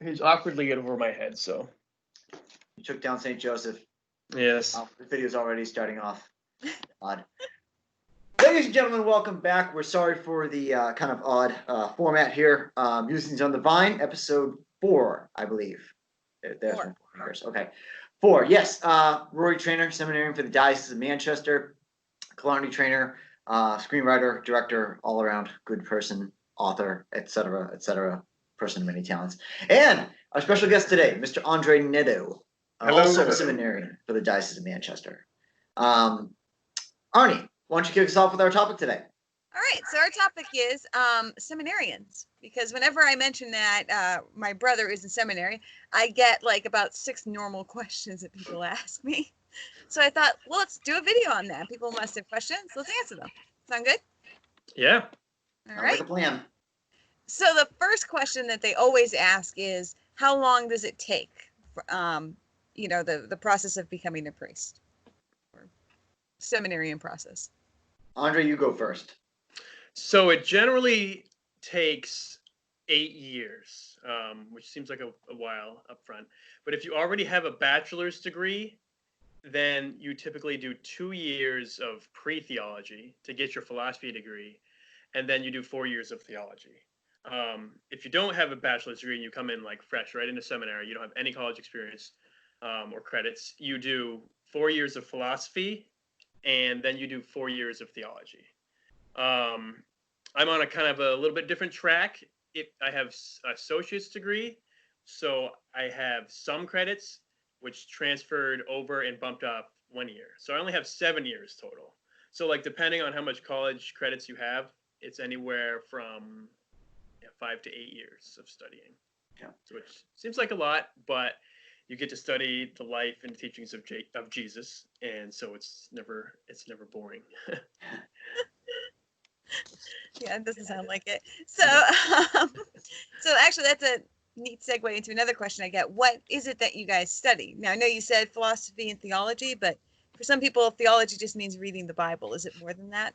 He's awkwardly over my head, so. You took down St. Joseph. Yes. The video's already starting off odd. Ladies and gentlemen, welcome back. We're sorry for the kind of odd format here. Musings on the Vine, episode 4, I believe. There's 4. Okay. 4, yes. Roarke Traynor, Seminarian for the Diocese of Manchester. Killarney Traynor, screenwriter, director, all-around good person, author, etc., person of many talents. And our special guest today, Mr. Andre Nadeau, also a seminarian for the Diocese of Manchester. Arnie, why don't you kick us off with our topic today? All right, so our topic is seminarians, because whenever I mention that my brother is in seminary, I get like about 6 normal questions that people ask me. So I thought, well, let's do a video on that. People must have questions. Let's answer them. Sound good? Yeah. All right. Like a plan. So the first question that they always ask is, how long does it take, the process of becoming a priest? Or seminarian process. Andre, you go first. So it generally takes 8 years, which seems like a while up front. But if you already have a bachelor's degree, then you typically do 2 years of pre-theology to get your philosophy degree, and then you do 4 years of theology. If you don't have a bachelor's degree and you come in like fresh right into seminary, you don't have any college experience or credits, you do 4 years of philosophy, and then you do 4 years of theology. I'm on a kind of a little bit different track. I have an associate's degree, so I have some credits, which transferred over and bumped up 1 year. So I only have 7 years total. So like depending on how much college credits you have, it's anywhere from 5 to 8 years of studying. Yeah. Which seems like a lot, but you get to study the life and teachings of Jesus, and so it's never boring. Yeah, it doesn't sound like it. So, so actually, that's a neat segue into another question I get. What is it that you guys study? Now, I know you said philosophy and theology, but for some people, theology just means reading the Bible. Is it more than that?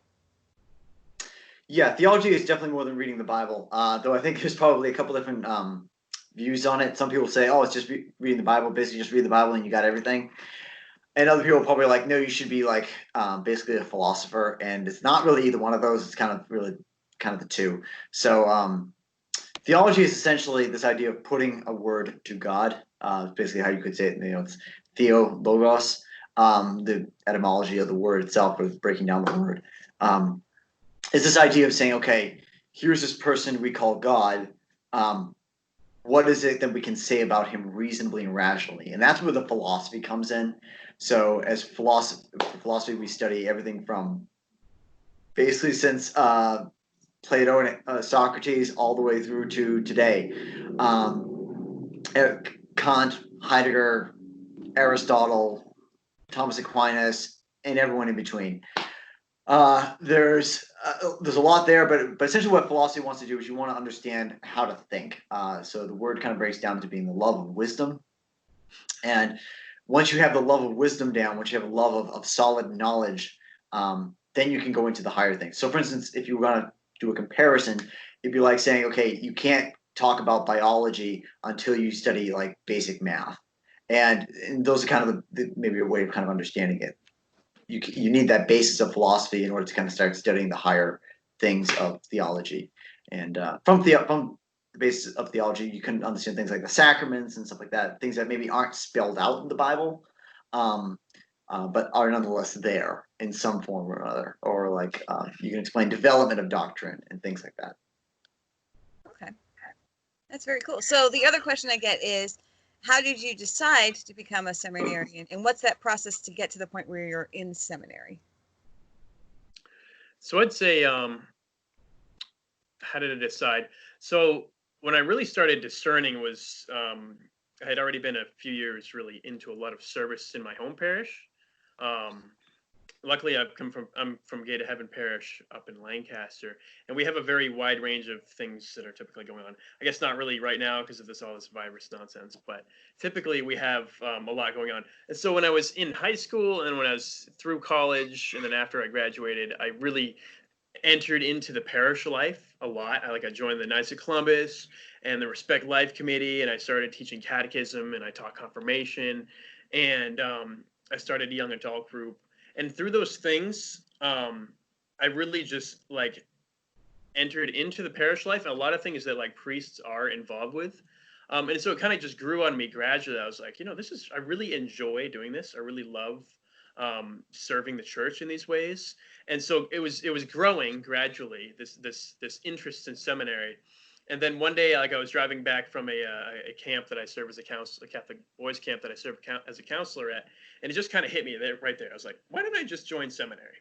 Yeah, theology is definitely more than reading the Bible, though I think there's probably a couple different views on it. Some people say, oh, it's just reading the Bible, basically just read the Bible and you got everything. And other people are probably like, no, you should be like basically a philosopher. And it's not really either one of those. It's kind of the two. So theology is essentially this idea of putting a word to God. Basically how you could say it, it's theo, logos, the etymology of the word itself, or breaking down the word. Is this idea of saying, okay, here's this person we call God. What is it that we can say about him reasonably and rationally? And that's where the philosophy comes in. So as philosophy, we study everything from basically since Plato and Socrates all the way through to today. Kant, Heidegger, Aristotle, Thomas Aquinas, and everyone in between. There's a lot there, but essentially what philosophy wants to do is you want to understand how to think. So the word kind of breaks down to being the love of wisdom. And once you have the love of wisdom down, once you have a love of solid knowledge, then you can go into the higher things. So for instance, if you were going to do a comparison, it'd be like saying, okay, you can't talk about biology until you study like basic math. And those are kind of maybe a way of kind of understanding it. You need that basis of philosophy in order to kind of start studying the higher things of theology. And from the basis of theology, you can understand things like the sacraments and stuff like that, things that maybe aren't spelled out in the Bible, but are nonetheless there in some form or another. Or like you can explain development of doctrine and things like that. Okay, that's very cool. So the other question I get is, how did you decide to become a seminarian, and what's that process to get to the point where you're in seminary? So I'd say, how did I decide? So when I really started discerning was, I had already been a few years really into a lot of service in my home parish. Luckily, I'm from Gate of Heaven Parish up in Lancaster, and we have a very wide range of things that are typically going on. I guess not really right now because of all this virus nonsense, but typically we have a lot going on. And so when I was in high school and when I was through college and then after I graduated, I really entered into the parish life a lot. I joined the Knights of Columbus and the Respect Life Committee, and I started teaching catechism, and I taught confirmation, and I started a young adult group. And through those things, I really just like entered into the parish life and a lot of things that like priests are involved with. And so it kind of just grew on me gradually. I was like, I really enjoy doing this. I really love serving the church in these ways. And so it was growing gradually, this interest in seminary. And then one day, like I was driving back from a camp that I serve as a counselor, a Catholic boys camp that I serve as a counselor at, and it just kind of hit me right there. I was like, why don't I just join seminary?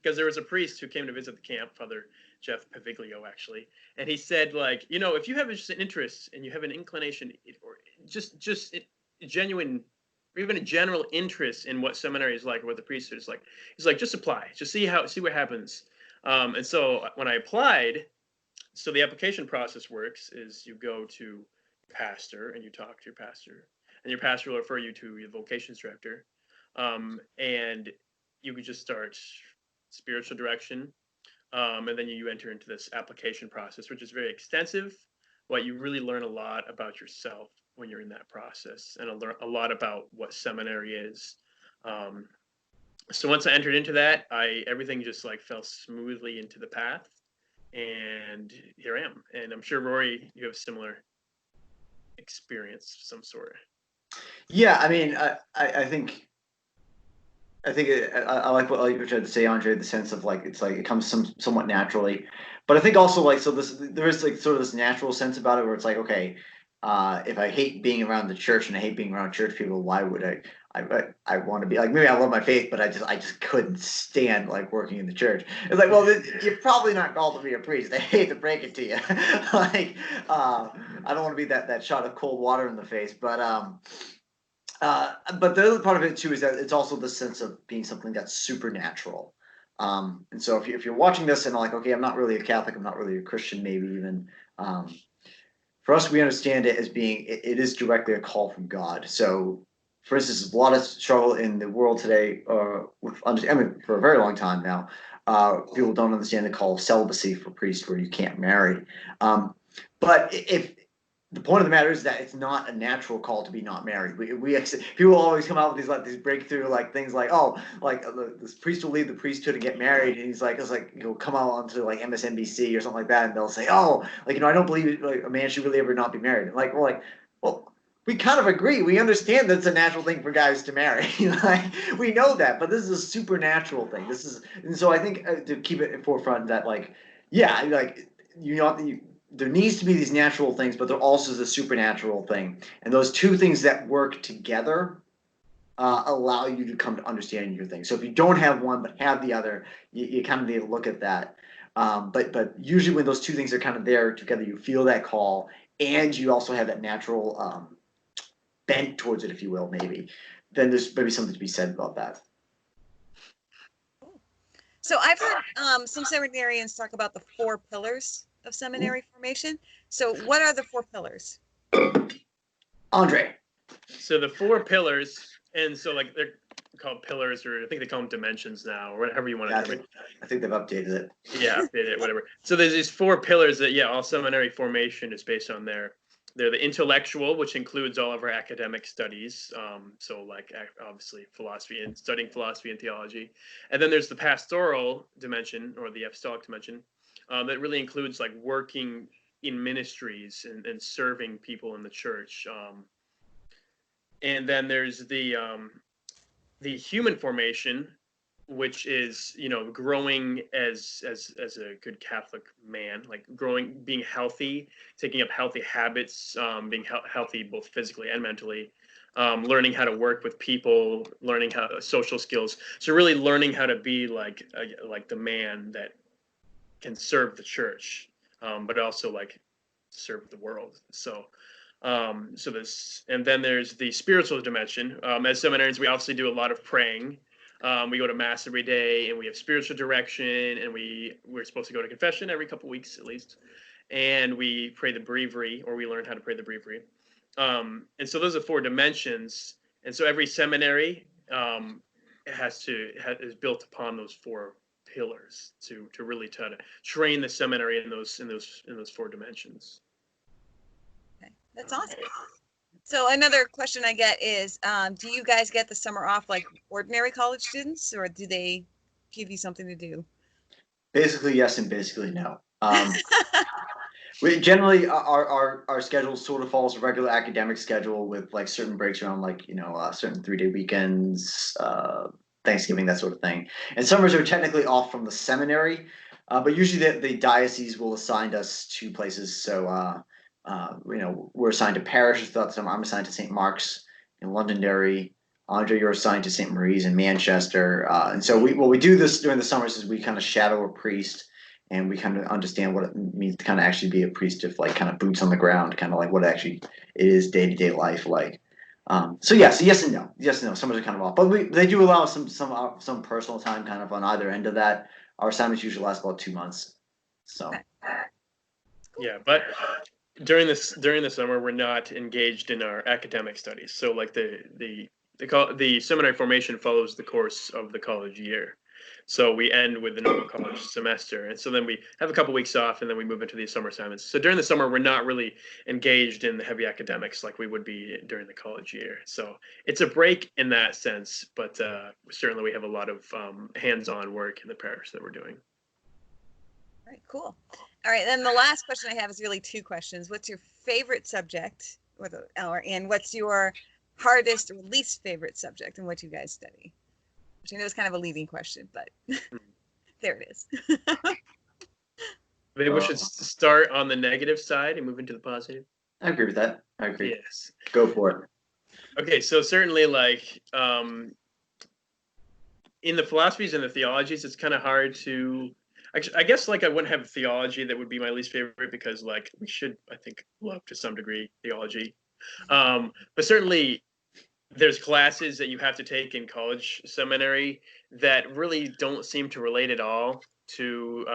Because there was a priest who came to visit the camp, Father Jeff Paviglio, actually, and he said, like, if you have just an interest and you have an inclination, or just genuine, or even a general interest in what seminary is like or what the priesthood is like, he's like, just apply, just see what happens. And so when I applied, so the application process works is you go to pastor and you talk to your pastor, and your pastor will refer you to your vocations director, and you could just start spiritual direction. And then you enter into this application process, which is very extensive, but you really learn a lot about yourself when you're in that process, and a lot about what seminary is. So once I entered into that, everything just like fell smoothly into the path, and here I am. And I'm sure, Rory, you have a similar experience of some sort. Yeah, I mean, I think I like what you tried to say, Andre, the sense of like it's like it comes somewhat naturally, but I think also like there is like sort of this natural sense about it where it's like, okay, if I hate being around the church and I hate being around church people, why would I want to be like, maybe I love my faith, but I just couldn't stand like working in the church. It's like, well, you're probably not called to be a priest. I hate to break it to you. Like, I don't want to be that shot of cold water in the face, but the other part of it too is that it's also the sense of being something that's supernatural. And so if you're watching this and like, okay, I'm not really a Catholic, I'm not really a Christian, maybe even. For us, we understand it as being it is directly a call from God. So, for instance, there's a lot of struggle in the world today for a very long time now. People don't understand the call of celibacy for priests, where you can't marry. But if the point of the matter is that it's not a natural call to be not married. People always come out with these breakthrough like things like, oh, like this priest will leave the priesthood and get married, and it's like come out onto like MSNBC or something like that, and they'll say, oh, like I don't believe like a man should really ever not be married. And like well, we kind of agree. We understand that it's a natural thing for guys to marry. Like we know that, but this is a supernatural thing. And so I think to keep it in forefront that like, yeah, like there needs to be these natural things, but there also is a supernatural thing. And those two things that work together allow you to come to understanding your thing. So if you don't have one but have the other, you kind of need to look at that. But usually when those two things are kind of there together, you feel that call, and you also have that natural bent towards it, if you will, maybe. Then there's maybe something to be said about that. So I've heard some seminarians talk about the 4 pillars of seminary formation. So what are the 4 pillars? Andre. So the 4 pillars, and so like they're called pillars, or I think they call them dimensions now, or whatever you want to do. I think they've updated it. Yeah, updated it, whatever. So there's these 4 pillars that, all seminary formation is based on there. They're the intellectual, which includes all of our academic studies. So like obviously philosophy and studying philosophy and theology. And then there's the pastoral dimension, or the apostolic dimension, that really includes like working in ministries and serving people in the church. And then there's the human formation, which is growing as a good Catholic man, like growing, being healthy, taking up healthy habits, being healthy both physically and mentally, learning how to work with people, learning how social skills. So really learning how to be like the man that can serve the church, but also like serve the world. So this, and then there's the spiritual dimension. As seminarians, we obviously do a lot of praying. We go to mass every day, and we have spiritual direction, and we're supposed to go to confession every couple weeks at least, and we pray the breviary, or we learn how to pray the breviary. And so those are 4 dimensions, and so every seminary is built upon those 4 pillars to really try to train the seminary in those 4 dimensions. Okay, that's awesome. So another question I get is, do you guys get the summer off like ordinary college students, or do they give you something to do? Basically yes and basically no. We generally our schedule sort of follows a regular academic schedule with like certain breaks around like certain 3-day weekends, Thanksgiving, that sort of thing. And summers are technically off from the seminary, but usually the diocese will assign us to places. So we're assigned to parishes throughout the summer. I'm assigned to St. Mark's in Londonderry. Andre, you're assigned to St. Marie's in Manchester. And so what we do this during the summers is we kind of shadow a priest, and we kind of understand what it means to kind of actually be a priest, of like kind of boots on the ground, kind of like what actually it is day-to-day life like. So yes and no. Yes and no. Summers are kind of off, but they do allow some personal time kind of on either end of that. Our assignments usually last about 2 months. So Yeah, but during the summer, we're not engaged in our academic studies. So like the seminary formation follows the course of the college year. So we end with the normal college semester, and so then we have a couple weeks off, and then we move into these summer assignments. So during the summer, we're not really engaged in the heavy academics like we would be during the college year. So it's a break in that sense, but certainly we have a lot of hands-on work in the parish that we're doing. All right, cool. All right, then the last question I have is really 2 questions. What's your favorite subject, and what's your hardest or least favorite subject, and what you guys study? Which I know is kind of a leading question, but there it is. Maybe we should start on the negative side and move into the positive. I agree with that. I agree. Yes. Go for it. Okay, so certainly like in the philosophies and the theologies, it's kind of hard to. I guess like I wouldn't have theology that would be my least favorite, because like we should, I think, love to some degree theology, but certainly there's classes that you have to take in college seminary that really don't seem to relate at all to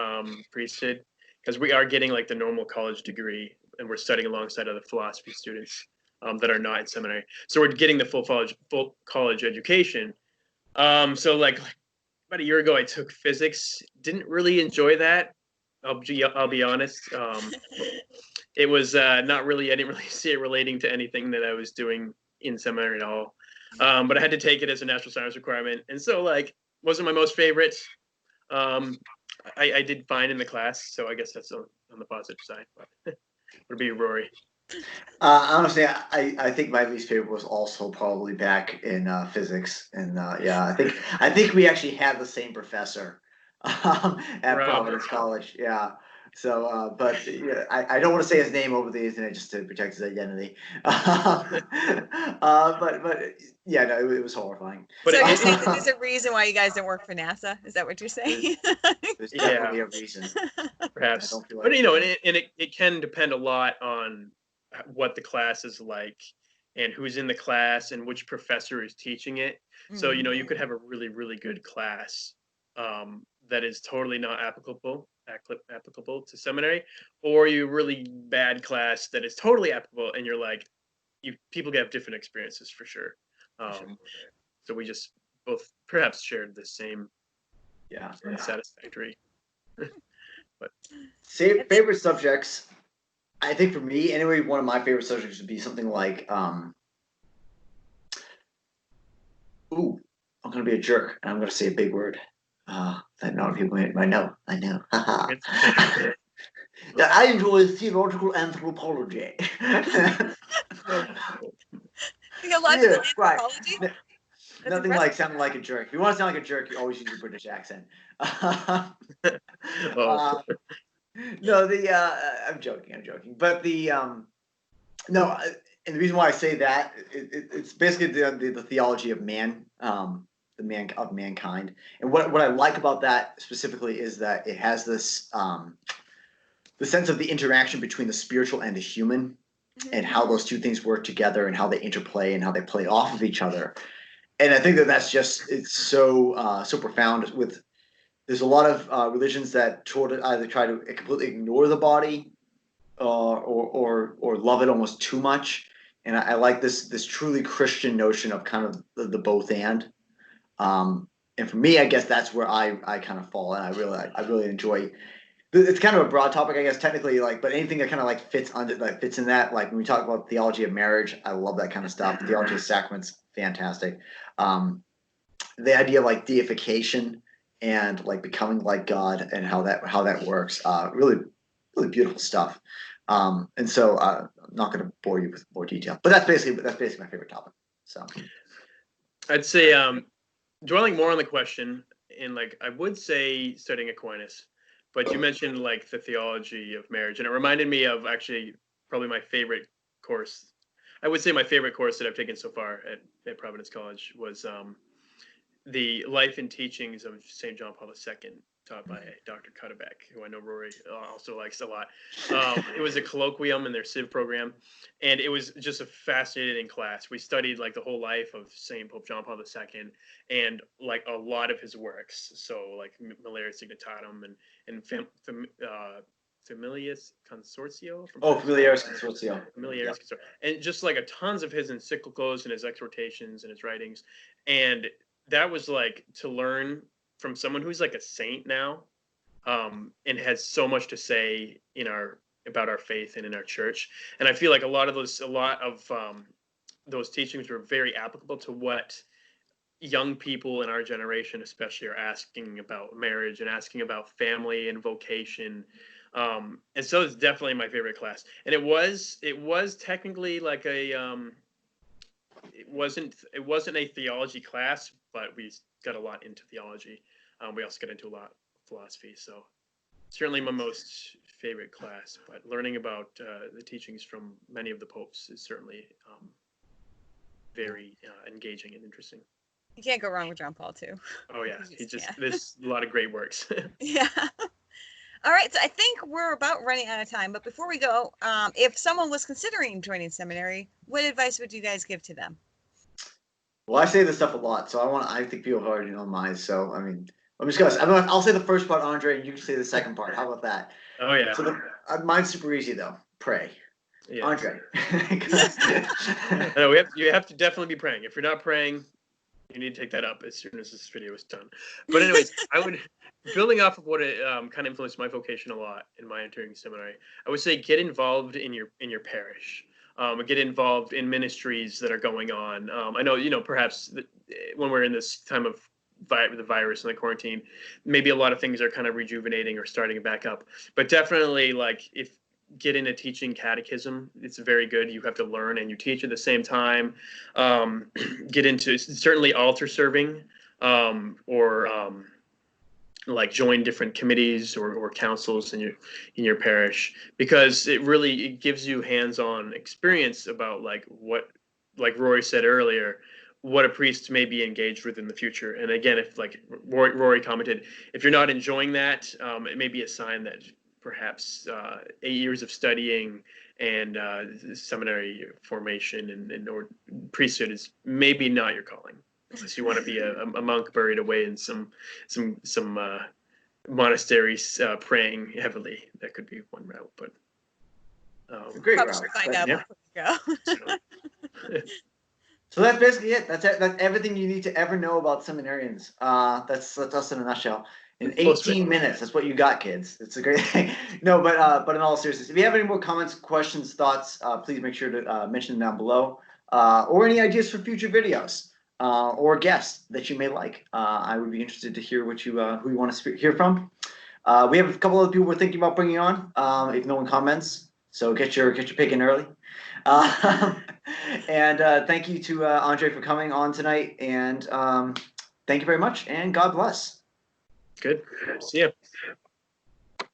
priesthood, because we are getting like the normal college degree, and we're studying alongside other philosophy students that are not in seminary. So we're getting the full college education. So like about a year ago, I took physics. Didn't really enjoy that. I'll be honest. It was not really. I didn't really see it relating to anything that I was doing in seminary at all. But I had to take it as a natural science requirement, and so like wasn't my most favorite. I did fine in the class, so I guess that's on the positive side. But would be Rory. Honestly, I think my least favorite was also probably back in physics, and yeah, I think we actually had the same professor at Providence College. Yeah. So, but yeah, I don't want to say his name over the internet just to protect his identity. But yeah, no, it was horrifying. So you're saying that there's a reason why you guys don't work for NASA? Is that what you're saying? There's definitely a reason. Perhaps, but it can depend a lot on what the class is like, and who's in the class, and which professor is teaching it. So you could have a really, really good class that is totally not applicable to seminary, or you really bad class that is totally applicable, and you're like, people have different experiences for sure. So we just both perhaps shared the same satisfactory. But favorite subjects, I think for me anyway, one of my favorite subjects would be something like I'm gonna be a jerk and I'm gonna say a big word that not people might know. I know. That I enjoy theological anthropology. Theological anthropology? Right. Nothing like sounding like a jerk. If you want to sound like a jerk, you always use your British accent. No, I'm joking. But no, and the reason why I say that it's basically the theology of man, of mankind. And what I like about that specifically is that it has this the sense of the interaction between the spiritual and the human, and how those two things work together, and how they interplay, and how they play off of each other. And I think that's just, it's so profound. There's a lot of religions that either try to completely ignore the body, or love it almost too much. And I like this truly Christian notion of kind of the both and. and for me, I guess that's where I kind of fall, and I really enjoy. It's kind of a broad topic, I guess, technically, like, but anything that kind of like fits under, like fits in that, like when we talk about theology of marriage, I love that kind of stuff. Theology of sacraments, fantastic. The idea of like deification and like becoming like God and how that works, really beautiful stuff. And so I'm not going to bore you with more detail, but that's basically my favorite topic. So I'd say dwelling more on the question, and like I would say studying Aquinas, but you mentioned like the theology of marriage, and it reminded me of actually probably my favorite course. I would say my favorite course that I've taken so far at Providence College was the life and teachings of St. John Paul II, taught by Dr. Cuddebeck, who I know Rory also likes a lot. It was a colloquium in their Civ program, and it was just a fascinating class. We studied like the whole life of St. Pope John Paul II and like a lot of his works. So like Miliaris Signitatum and Familiaris Consortio. Familiaris Consortio. Familiaris Consortio. And just like a tons of his encyclicals and his exhortations and his writings. And that was like to learn from someone who's like a saint now, and has so much to say about our faith and in our church. And I feel like a lot of those teachings were very applicable to what young people in our generation especially are asking about marriage and asking about family and vocation. And so it's definitely my favorite class. And it was technically like it wasn't a theology class, but we got a lot into theology. We also got into a lot of philosophy. So certainly my most favorite class, but learning about the teachings from many of the popes is certainly very engaging and interesting. You can't go wrong with John Paul too. Oh yeah, there's a lot of great works. Yeah. All right, so I think we're about running out of time, but before we go, if someone was considering joining seminary, what advice would you guys give to them? Well, I say this stuff a lot, so I think people have already know mine. So I mean, I'll say the first part, Andre, and you can say the second part. How about that? Oh yeah. So mine's super easy though. Pray. Yeah. Andre. No, you have to definitely be praying. If you're not praying, you need to take that up as soon as this video is done. But anyways, I would, building off of what it kind of influenced my vocation a lot in my entering seminary, I would say get involved in your parish. Get involved in ministries that are going on. I know, perhaps when we're in this time of the virus and the quarantine, maybe a lot of things are kind of rejuvenating or starting back up. But definitely, like, get into teaching catechism. It's very good. You have to learn and you teach at the same time. Get into certainly altar serving, or like join different committees or councils in your parish, because it gives you hands-on experience about like Rory said earlier, what a priest may be engaged with in the future. And again, if like Rory commented, if you're not enjoying that, it may be a sign that perhaps 8 years of studying and seminary formation and or priesthood is maybe not your calling, unless you want to be a monk buried away in some monasteries praying heavily. That could be one route, but great probably route. should find out before we go. So that's basically it. That's everything you need to ever know about seminarians. That's us in a nutshell. In 18 minutes, that's what you got, kids. It's a great thing. No, but in all seriousness, if you have any more comments, questions, thoughts, please make sure to mention them down below, or any ideas for future videos, or guests that you may like. I would be interested to hear who you want to hear from. We have a couple other people we're thinking about bringing on, if no one comments. So get your pick in early. And thank you to Andre for coming on tonight. And thank you very much. And God bless. Good. See ya.